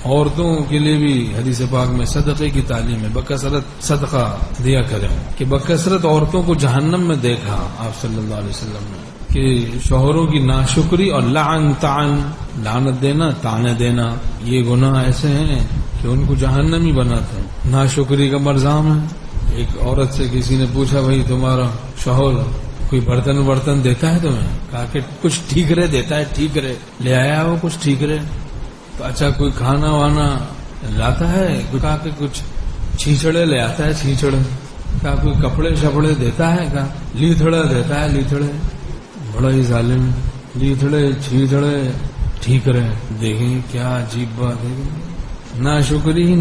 عورتوں کے لیے بھی حدیث پاک میں صدقے کی تعلیم ہے، بکثرت صدقہ دیا کریں، کہ بکثرت عورتوں کو جہنم میں دیکھا آپ صلی اللہ علیہ وسلم نے کہ شوہروں کی ناشکری اور لعنت دینا، طعنہ دینا، یہ گناہ ایسے ہیں کہ ان کو جہنمی بناتے ہیں۔ ناشکری کا مرزام ہے۔ ایک عورت سے کسی نے پوچھا، بھائی تمہارا شوہر کوئی برتن دیتا ہے تمہیں؟ کہا کہ کچھ ٹھیکرے دیتا ہے، ٹھیکرے لے آیا وہ کچھ ٹھیکرے۔ تو اچھا کوئی کھانا وانا لاتا ہے؟ کہا کہ کچھ چھیچڑے لے آتا ہے، چھیچڑے۔ کہا کوئی کپڑے شپڑے دیتا ہے؟ کہا لیتھڑے دیتا ہے، لیتھڑے۔ بڑا ہی ظالم، لیتھڑے، چھیچڑے، ٹھیکرے، دیکھیں کیا عجیب بات ہے۔ ناشکری۔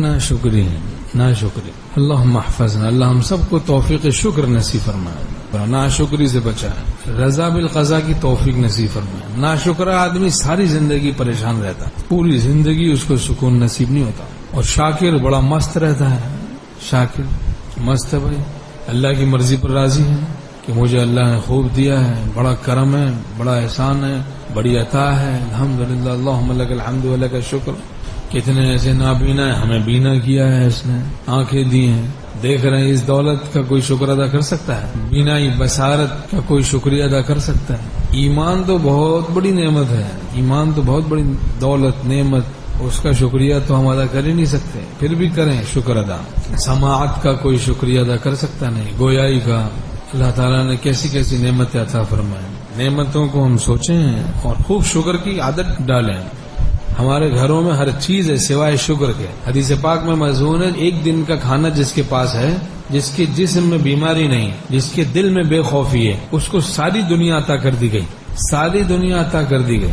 اللہم احفظنا، اللہ ہم سب کو توفیق شکر نصیب فرمائے، ناشکری سے بچائے، رضا بالقضا کی توفیق نصیب فرمائے۔ ناشکرا آدمی ساری زندگی پریشان رہتا، پوری زندگی اس کو سکون نصیب نہیں ہوتا، اور شاکر بڑا مست رہتا ہے۔ شاکر مست ہے بھائی، اللہ کی مرضی پر راضی ہے کہ مجھے اللہ نے خوب دیا ہے، بڑا کرم ہے، بڑا احسان ہے، بڑی عطا ہے، الحمدللہ، اللہم لک الحمد و لک الشکر۔ کتنے ایسے نابینا ہیں، ہمیں بینا کیا ہے اس نے، آنکھیں دی ہیں، دیکھ رہے ہیں، اس دولت کا کوئی شکر ادا کر سکتا ہے؟ بینائی بصارت کا کوئی شکریہ ادا کر سکتا ہے؟ ایمان تو بہت بڑی نعمت ہے، ایمان تو بہت بڑی دولت، نعمت، اس کا شکریہ تو ہم ادا کر ہی نہیں سکتے، پھر بھی کریں شکر ادا۔ سماعت کا کوئی شکریہ ادا کر سکتا نہیں، گویائی کا۔ اللہ تعالیٰ نے کیسی کیسی نعمتیں عطا فرمائیں، نعمتوں کو ہم سوچیں اور خوب شکر کی عادت ڈالیں۔ ہمارے گھروں میں ہر چیز ہے سوائے شکر کے۔ حدیث پاک میں مضمون ہے، ایک دن کا کھانا جس کے پاس ہے، جس کے جسم میں بیماری نہیں، جس کے دل میں بے خوفی ہے، اس کو ساری دنیا عطا کر دی گئی، ساری دنیا عطا کر دی گئی۔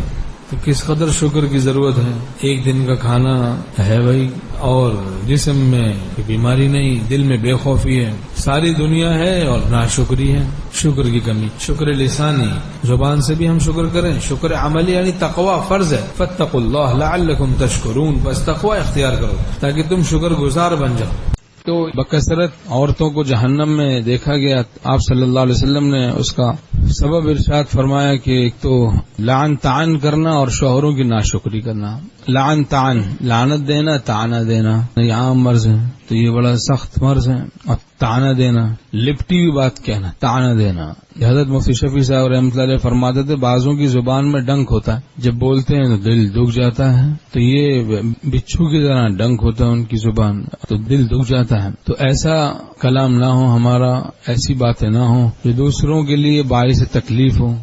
تو کس قدر شکر کی ضرورت ہے؟ ایک دن کا کھانا ہے بھائی، اور جسم میں بیماری نہیں، دل میں بے خوفی ہے، ساری دنیا ہے اور ناشکری ہے، شکر کی کمی۔ شکر لسانی، زبان سے بھی ہم شکر کریں، شکر عملی یعنی تقوی فرض ہے، فاتقوا اللہ لعلکم تشکرون، بس تقوی اختیار کرو تاکہ تم شکر گزار بن جاؤ۔ تو بکثرت عورتوں کو جہنم میں دیکھا گیا، آپ صلی اللہ علیہ وسلم نے اس کا سبب ارشاد فرمایا کہ ایک تو لعن طعن کرنا اور شوہروں کی ناشکری کرنا۔ لعن طعن، لعنت دینا، طعنہ دینا، یہ عام مرض ہے، تو یہ بڑا سخت مرض ہے۔ اور طعنہ دینا، لپٹی ہوئی بات کہنا، طعنہ دینا۔ حضرت مفتی شفیع صاحب رحمۃ اللہ علیہ فرماتے تھے بعضوں کی زبان میں ڈنک ہوتا ہے، جب بولتے ہیں تو دل دکھ جاتا ہے، تو یہ بچھو کی طرح ڈنک ہوتا ہے ان کی زبان، تو دل دکھ جاتا ہے۔ تو ایسا کلام نہ ہو ہمارا، ایسی باتیں نہ ہوں جو دوسروں کے لیے باعث تکلیف ہو۔